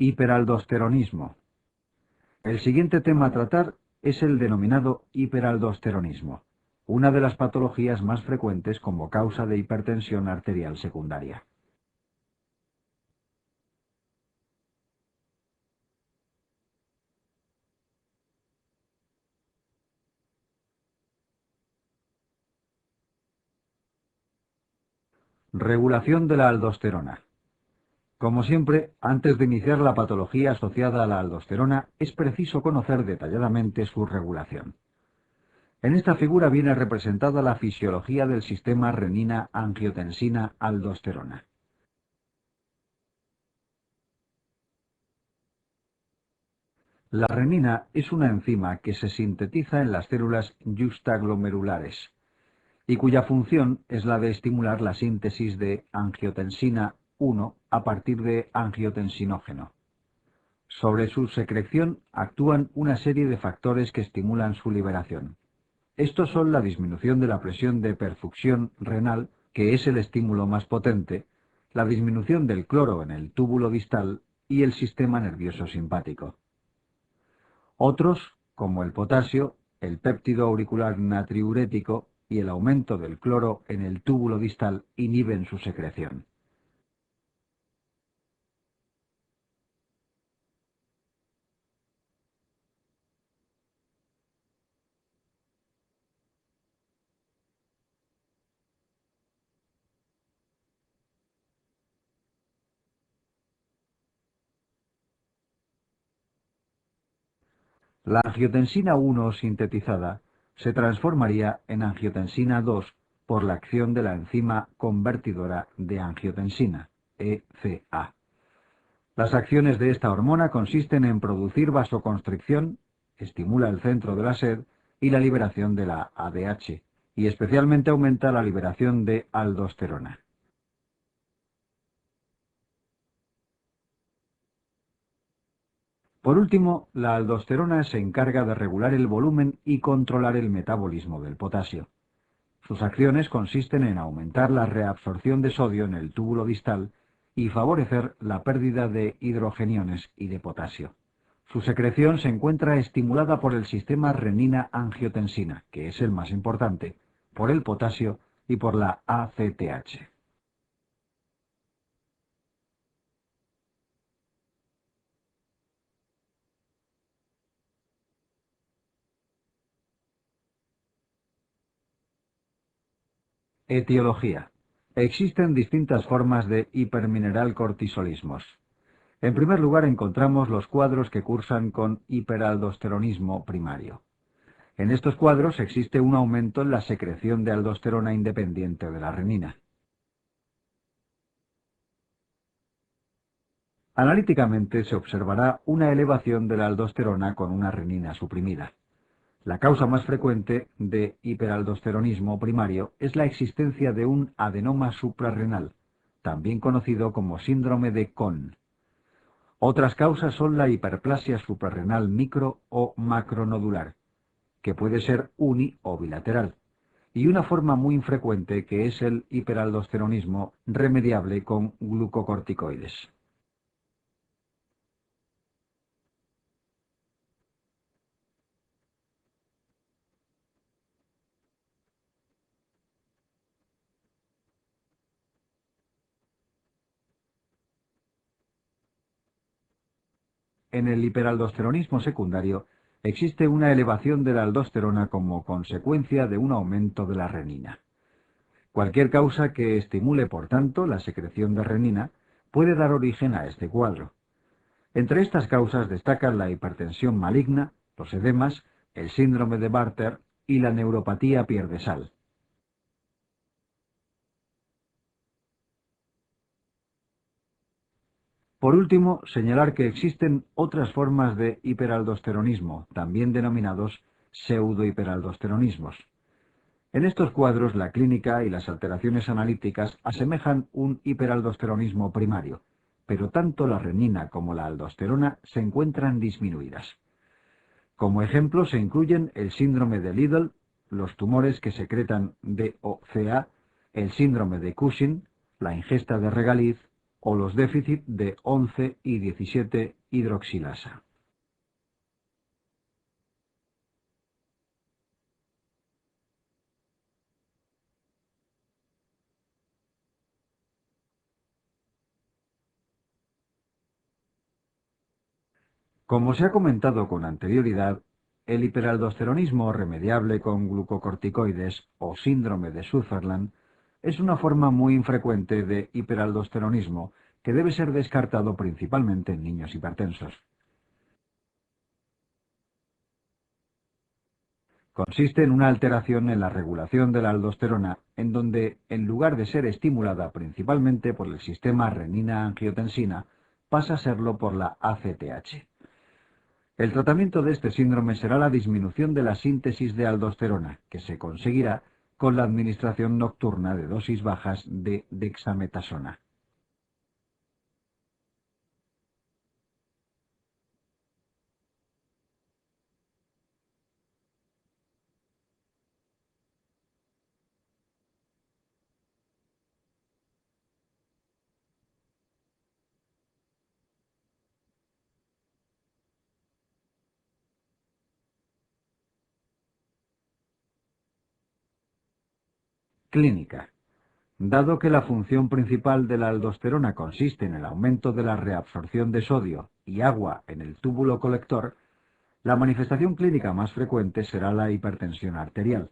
Hiperaldosteronismo. El siguiente tema a tratar es el denominado hiperaldosteronismo, una de las patologías más frecuentes como causa de hipertensión arterial secundaria. Regulación de la aldosterona. Como siempre, antes de iniciar la patología asociada a la aldosterona, es preciso conocer detalladamente su regulación. En esta figura viene representada la fisiología del sistema renina-angiotensina-aldosterona. La renina es una enzima que se sintetiza en las células juxtaglomerulares y cuya función es la de estimular la síntesis de angiotensina 1 a partir de angiotensinógeno. Sobre su secreción actúan una serie de factores que estimulan su liberación. Estos son la disminución de la presión de perfusión renal, que es el estímulo más potente, la disminución del cloro en el túbulo distal y el sistema nervioso simpático. Otros, como el potasio, el péptido auricular natriurético y el aumento del cloro en el túbulo distal, inhiben su secreción. La angiotensina 1 sintetizada se transformaría en angiotensina 2 por la acción de la enzima convertidora de angiotensina, ECA. Las acciones de esta hormona consisten en producir vasoconstricción, estimula el centro de la sed y la liberación de la ADH, y especialmente aumenta la liberación de aldosterona. Por último, la aldosterona se encarga de regular el volumen y controlar el metabolismo del potasio. Sus acciones consisten en aumentar la reabsorción de sodio en el túbulo distal y favorecer la pérdida de hidrogeniones y de potasio. Su secreción se encuentra estimulada por el sistema renina-angiotensina, que es el más importante, por el potasio y por la ACTH. Etiología. Existen distintas formas de hipermineralcortisolismos. En primer lugar encontramos los cuadros que cursan con hiperaldosteronismo primario. En estos cuadros existe un aumento en la secreción de aldosterona independiente de la renina. Analíticamente se observará una elevación de la aldosterona con una renina suprimida. La causa más frecuente de hiperaldosteronismo primario es la existencia de un adenoma suprarrenal, también conocido como síndrome de Cohn. Otras causas son la hiperplasia suprarrenal micro o macronodular, que puede ser uni o bilateral, y una forma muy infrecuente que es el hiperaldosteronismo remediable con glucocorticoides. En el hiperaldosteronismo secundario existe una elevación de la aldosterona como consecuencia de un aumento de la renina. Cualquier causa que estimule, por tanto, la secreción de renina puede dar origen a este cuadro. Entre estas causas destacan la hipertensión maligna, los edemas, el síndrome de Bartter y la neuropatía pierdesal. Por último, señalar que existen otras formas de hiperaldosteronismo, también denominados pseudohiperaldosteronismos. En estos cuadros, la clínica y las alteraciones analíticas asemejan un hiperaldosteronismo primario, pero tanto la renina como la aldosterona se encuentran disminuidas. Como ejemplo se incluyen el síndrome de Liddle, los tumores que secretan DOCA, el síndrome de Cushing, la ingesta de regaliz o los déficits de 11 y 17 hidroxilasa. Como se ha comentado con anterioridad, el hiperaldosteronismo remediable con glucocorticoides o síndrome de Sutherland es una forma muy infrecuente de hiperaldosteronismo que debe ser descartado principalmente en niños hipertensos. Consiste en una alteración en la regulación de la aldosterona, en donde, en lugar de ser estimulada principalmente por el sistema renina-angiotensina, pasa a serlo por la ACTH. El tratamiento de este síndrome será la disminución de la síntesis de aldosterona, que se conseguirá con la administración nocturna de dosis bajas de dexametasona. Clínica. Dado que la función principal de la aldosterona consiste en el aumento de la reabsorción de sodio y agua en el túbulo colector, la manifestación clínica más frecuente será la hipertensión arterial.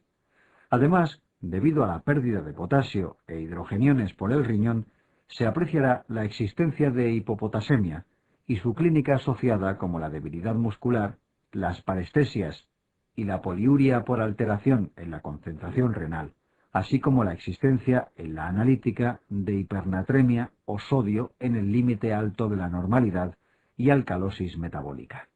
Además, debido a la pérdida de potasio e hidrogeniones por el riñón, se apreciará la existencia de hipopotasemia y su clínica asociada como la debilidad muscular, las parestesias y la poliuria por alteración en la concentración renal, así como la existencia en la analítica de hipernatremia o sodio en el límite alto de la normalidad y alcalosis metabólica.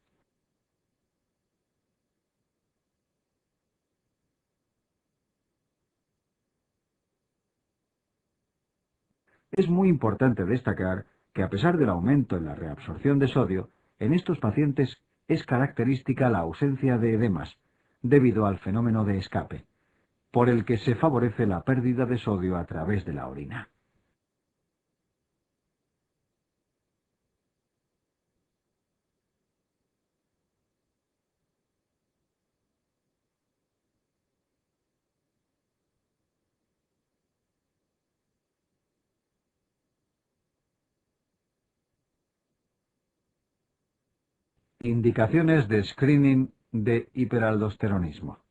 Es muy importante destacar que a pesar del aumento en la reabsorción de sodio, en estos pacientes es característica la ausencia de edemas, debido al fenómeno de escape, por el que se favorece la pérdida de sodio a través de la orina. Indicaciones de screening de hiperaldosteronismo.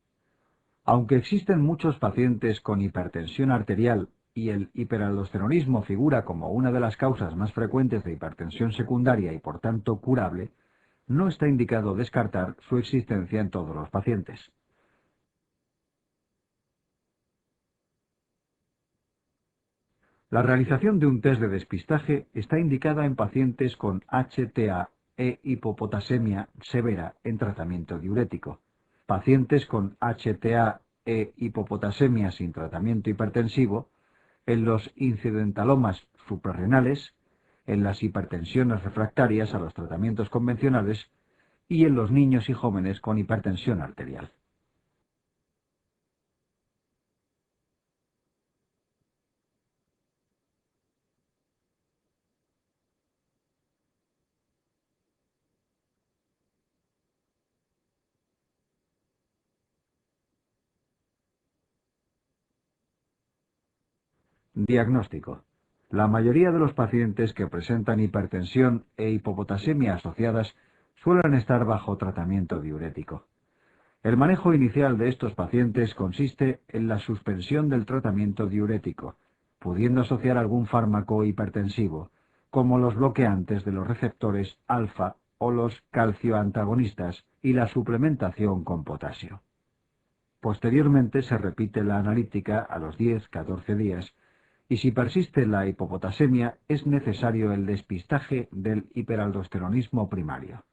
Aunque existen muchos pacientes con hipertensión arterial y el hiperaldosteronismo figura como una de las causas más frecuentes de hipertensión secundaria y por tanto curable, no está indicado descartar su existencia en todos los pacientes. La realización de un test de despistaje está indicada en pacientes con HTA e hipopotasemia severa en tratamiento diurético, pacientes con HTA e hipopotasemia sin tratamiento hipertensivo, en los incidentalomas suprarrenales, en las hipertensiones refractarias a los tratamientos convencionales y en los niños y jóvenes con hipertensión arterial. Diagnóstico. La mayoría de los pacientes que presentan hipertensión e hipopotasemia asociadas suelen estar bajo tratamiento diurético. El manejo inicial de estos pacientes consiste en la suspensión del tratamiento diurético, pudiendo asociar algún fármaco hipertensivo, como los bloqueantes de los receptores alfa o los calcioantagonistas y la suplementación con potasio. Posteriormente se repite la analítica a los 10-14 días y si persiste la hipopotasemia es necesario el despistaje del hiperaldosteronismo primario.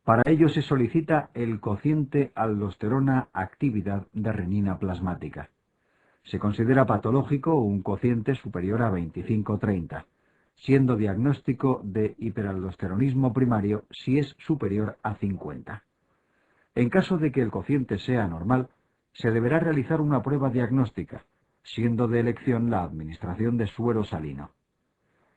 Para ello se solicita el cociente aldosterona actividad de renina plasmática. Se considera patológico un cociente superior a 25-30, siendo diagnóstico de hiperaldosteronismo primario si es superior a 50. En caso de que el cociente sea normal, se deberá realizar una prueba diagnóstica, siendo de elección la administración de suero salino.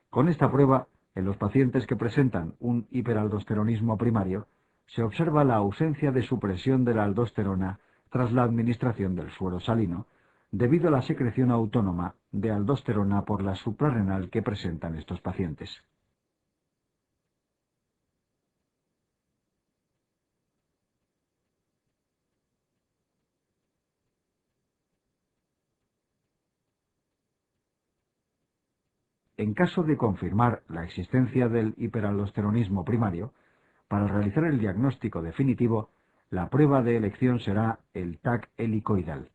Con esta prueba, en los pacientes que presentan un hiperaldosteronismo primario, se observa la ausencia de supresión de la aldosterona tras la administración del suero salino, debido a la secreción autónoma de aldosterona por la suprarrenal que presentan estos pacientes. En caso de confirmar la existencia del hiperaldosteronismo primario, para realizar el diagnóstico definitivo, la prueba de elección será el TAC helicoidal,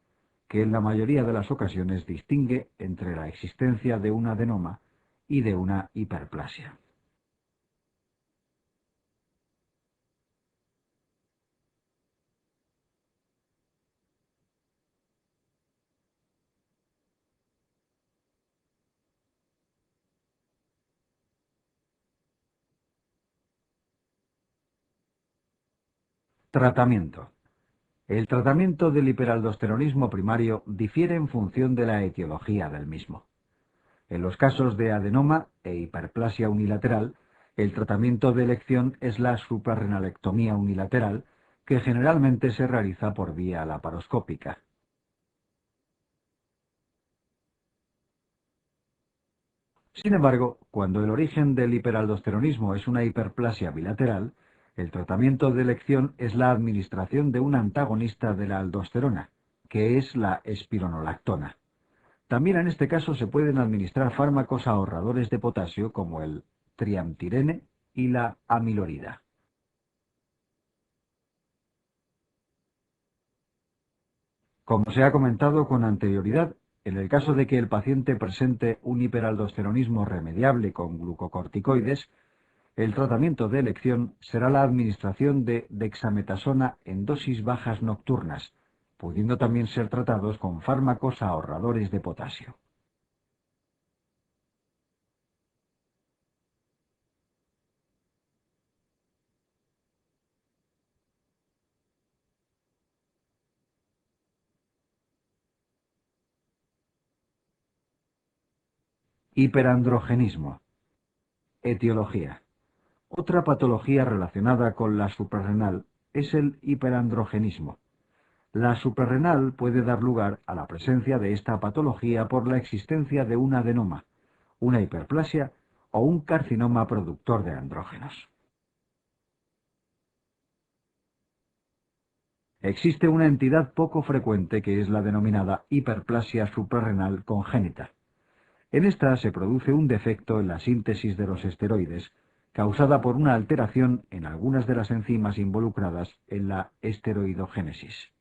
que en la mayoría de las ocasiones distingue entre la existencia de un adenoma y de una hiperplasia. Tratamiento. El tratamiento del hiperaldosteronismo primario difiere en función de la etiología del mismo. En los casos de adenoma e hiperplasia unilateral, el tratamiento de elección es la suprarrenalectomía unilateral, que generalmente se realiza por vía laparoscópica. Sin embargo, cuando el origen del hiperaldosteronismo es una hiperplasia bilateral, el tratamiento de elección es la administración de un antagonista de la aldosterona, que es la espironolactona. También en este caso se pueden administrar fármacos ahorradores de potasio como el triamtirene y la amilorida. Como se ha comentado con anterioridad, en el caso de que el paciente presente un hiperaldosteronismo remediable con glucocorticoides, el tratamiento de elección será la administración de dexametasona en dosis bajas nocturnas, pudiendo también ser tratados con fármacos ahorradores de potasio. Hiperandrogenismo. Etiología. Otra patología relacionada con la suprarrenal es el hiperandrogenismo. La suprarrenal puede dar lugar a la presencia de esta patología por la existencia de un adenoma, una hiperplasia o un carcinoma productor de andrógenos. Existe una entidad poco frecuente que es la denominada hiperplasia suprarrenal congénita. En esta se produce un defecto en la síntesis de los esteroides, causada por una alteración en algunas de las enzimas involucradas en la esteroidogénesis.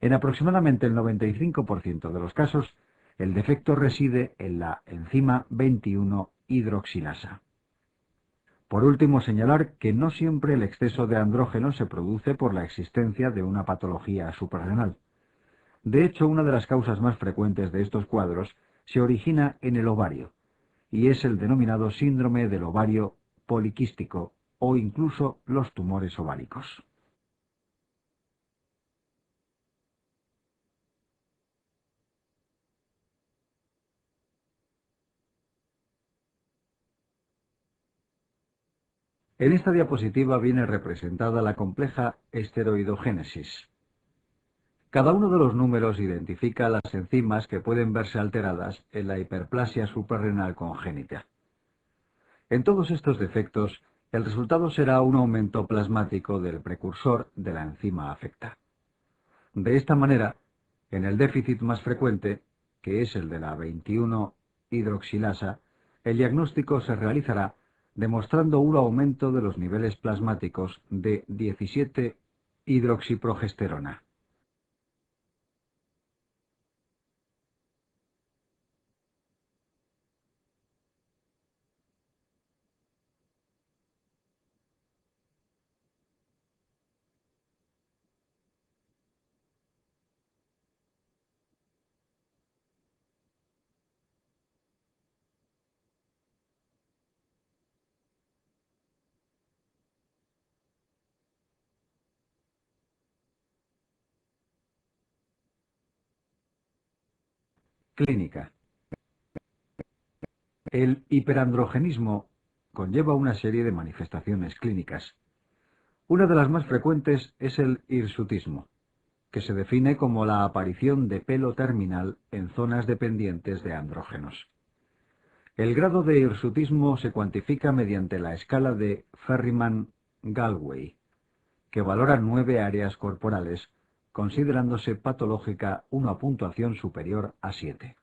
En aproximadamente el 95% de los casos, el defecto reside en la enzima 21 hidroxilasa. Por último, señalar que no siempre el exceso de andrógeno se produce por la existencia de una patología suprarrenal. De hecho, una de las causas más frecuentes de estos cuadros se origina en el ovario, y es el denominado síndrome del ovario poliquístico o incluso los tumores ováricos. En esta diapositiva viene representada la compleja esteroidogénesis. Cada uno de los números identifica las enzimas que pueden verse alteradas en la hiperplasia suprarrenal congénita. En todos estos defectos, el resultado será un aumento plasmático del precursor de la enzima afecta. De esta manera, en el déficit más frecuente, que es el de la 21 hidroxilasa, el diagnóstico se realizará demostrando un aumento de los niveles plasmáticos de 17 hidroxiprogesterona. Clínica. El hiperandrogenismo conlleva una serie de manifestaciones clínicas. Una de las más frecuentes es el hirsutismo, que se define como la aparición de pelo terminal en zonas dependientes de andrógenos. El grado de hirsutismo se cuantifica mediante la escala de Ferriman-Gallwey, que valora 9 áreas corporales, considerándose patológica una puntuación superior a 7.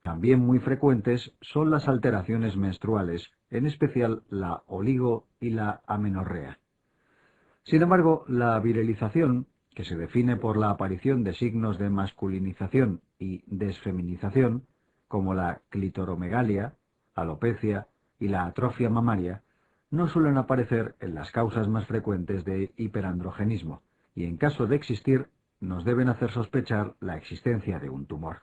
También muy frecuentes son las alteraciones menstruales, en especial la oligo y la amenorrea. Sin embargo, la virilización, que se define por la aparición de signos de masculinización y desfeminización, como la clitoromegalia, alopecia y la atrofia mamaria, no suelen aparecer en las causas más frecuentes de hiperandrogenismo y, en caso de existir, nos deben hacer sospechar la existencia de un tumor.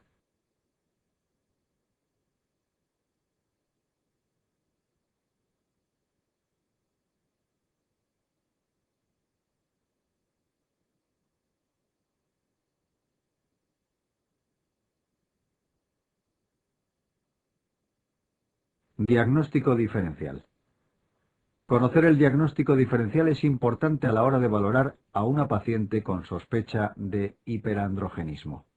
Diagnóstico diferencial. Conocer el diagnóstico diferencial es importante a la hora de valorar a una paciente con sospecha de hiperandrogenismo.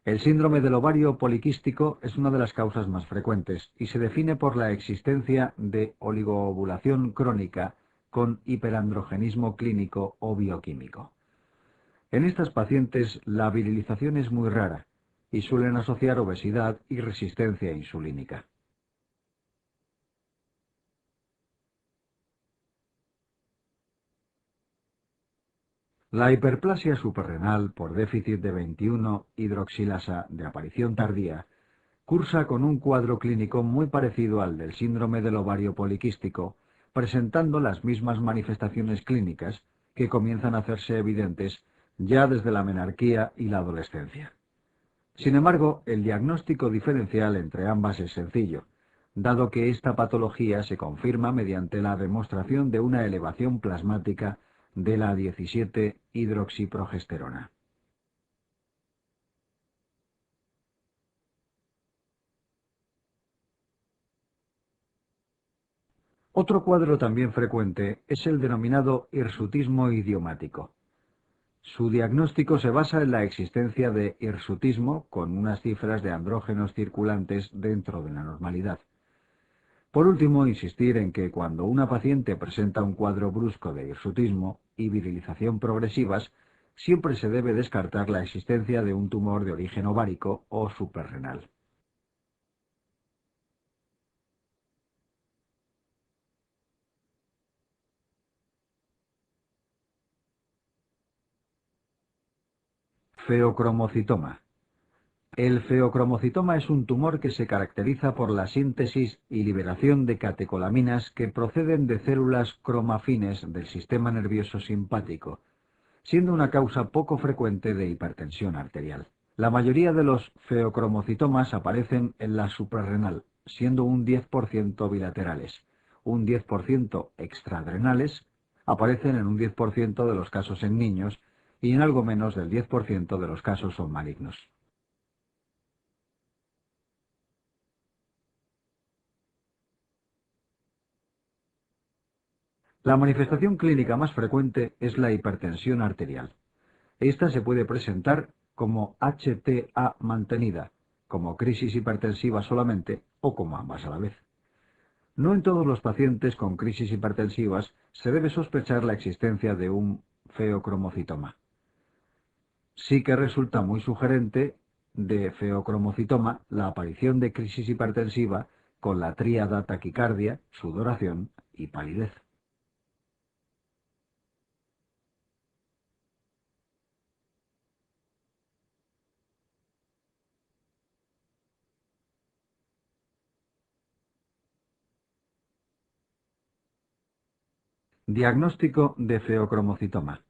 El síndrome del ovario poliquístico es una de las causas más frecuentes y se define por la existencia de oligoovulación crónica con hiperandrogenismo clínico o bioquímico. En estas pacientes la virilización es muy rara y suelen asociar obesidad y resistencia insulínica. La hiperplasia suprarrenal por déficit de 21-hidroxilasa de aparición tardía cursa con un cuadro clínico muy parecido al del síndrome del ovario poliquístico, presentando las mismas manifestaciones clínicas que comienzan a hacerse evidentes ya desde la menarquía y la adolescencia. Sin embargo, el diagnóstico diferencial entre ambas es sencillo, dado que esta patología se confirma mediante la demostración de una elevación plasmática de la 17-hidroxiprogesterona. Otro cuadro también frecuente es el denominado hirsutismo idiomático. Su diagnóstico se basa en la existencia de hirsutismo con unas cifras de andrógenos circulantes dentro de la normalidad. Por último, insistir en que cuando una paciente presenta un cuadro brusco de hirsutismo y virilización progresivas, siempre se debe descartar la existencia de un tumor de origen ovárico o suprarrenal. Feocromocitoma. El feocromocitoma es un tumor que se caracteriza por la síntesis y liberación de catecolaminas que proceden de células cromafines del sistema nervioso simpático, siendo una causa poco frecuente de hipertensión arterial. La mayoría de los feocromocitomas aparecen en la suprarrenal, siendo un 10% bilaterales. Un 10% extraadrenales aparecen en un 10% de los casos en niños y en algo menos del 10% de los casos son malignos. La manifestación clínica más frecuente es la hipertensión arterial. Esta se puede presentar como HTA mantenida, como crisis hipertensiva solamente o como ambas a la vez. No en todos los pacientes con crisis hipertensivas se debe sospechar la existencia de un feocromocitoma. Sí que resulta muy sugerente de feocromocitoma la aparición de crisis hipertensiva con la tríada taquicardia, sudoración y palidez. Diagnóstico de feocromocitoma.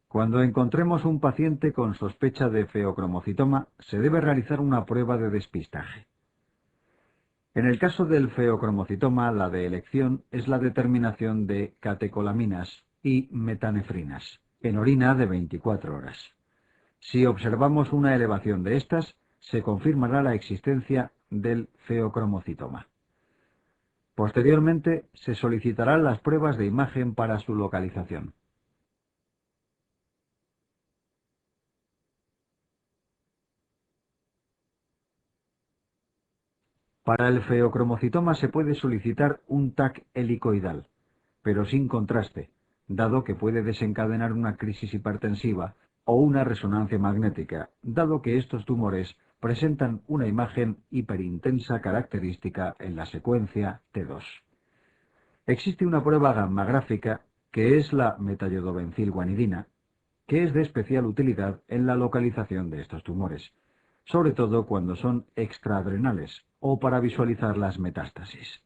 Cuando encontremos un paciente con sospecha de feocromocitoma, se debe realizar una prueba de despistaje. En el caso del feocromocitoma, la de elección es la determinación de catecolaminas y metanefrinas, en orina de 24 horas. Si observamos una elevación de estas, se confirmará la existencia del feocromocitoma. Posteriormente, se solicitarán las pruebas de imagen para su localización. Para el feocromocitoma se puede solicitar un TAC helicoidal, pero sin contraste, dado que puede desencadenar una crisis hipertensiva o una resonancia magnética, dado que estos tumores presentan una imagen hiperintensa característica en la secuencia T2. Existe una prueba gammagráfica que es la metayodobencilguanidina, que es de especial utilidad en la localización de estos tumores, sobre todo cuando son extraadrenales o para visualizar las metástasis.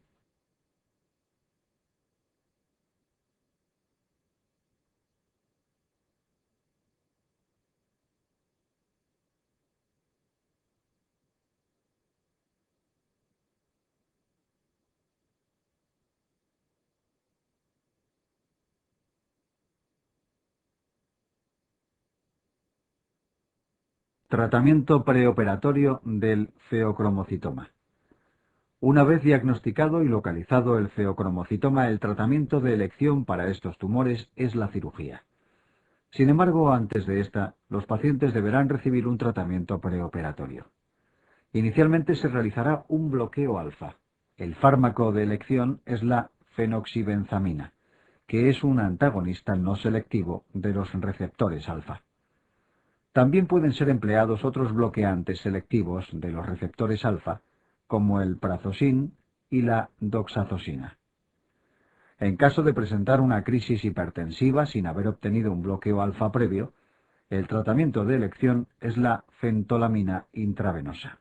Tratamiento preoperatorio del feocromocitoma. Una vez diagnosticado y localizado el feocromocitoma, el tratamiento de elección para estos tumores es la cirugía. Sin embargo, antes de esta, los pacientes deberán recibir un tratamiento preoperatorio. Inicialmente se realizará un bloqueo alfa. El fármaco de elección es la fenoxibenzamina, que es un antagonista no selectivo de los receptores alfa. También pueden ser empleados otros bloqueantes selectivos de los receptores alfa, como el prazosin y la doxazosina. En caso de presentar una crisis hipertensiva sin haber obtenido un bloqueo alfa previo, el tratamiento de elección es la fentolamina intravenosa.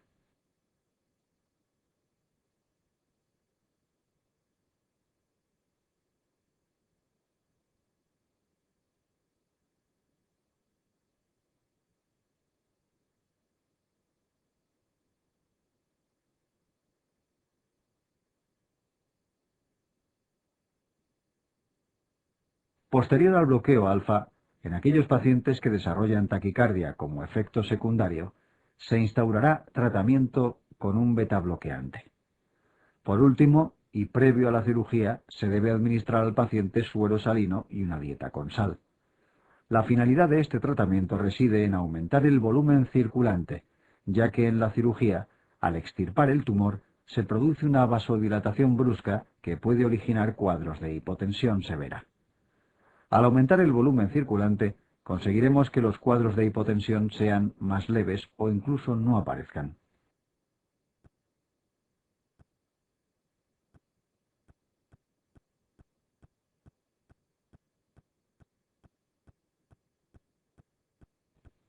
Posterior al bloqueo alfa, en aquellos pacientes que desarrollan taquicardia como efecto secundario, se instaurará tratamiento con un beta bloqueante. Por último, y previo a la cirugía, se debe administrar al paciente suero salino y una dieta con sal. La finalidad de este tratamiento reside en aumentar el volumen circulante, ya que en la cirugía, al extirpar el tumor, se produce una vasodilatación brusca que puede originar cuadros de hipotensión severa. Al aumentar el volumen circulante, conseguiremos que los cuadros de hipotensión sean más leves o incluso no aparezcan.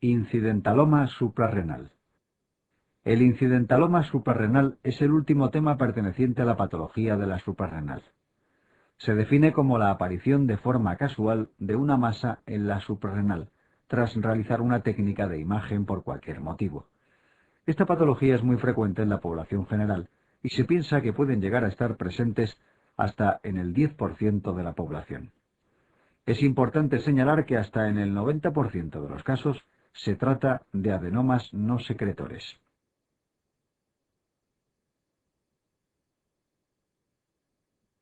Incidentaloma suprarrenal. El incidentaloma suprarrenal es el último tema perteneciente a la patología de la suprarrenal. Se define como la aparición de forma casual de una masa en la suprarrenal, tras realizar una técnica de imagen por cualquier motivo. Esta patología es muy frecuente en la población general y se piensa que pueden llegar a estar presentes hasta en el 10% de la población. Es importante señalar que hasta en el 90% de los casos se trata de adenomas no secretores.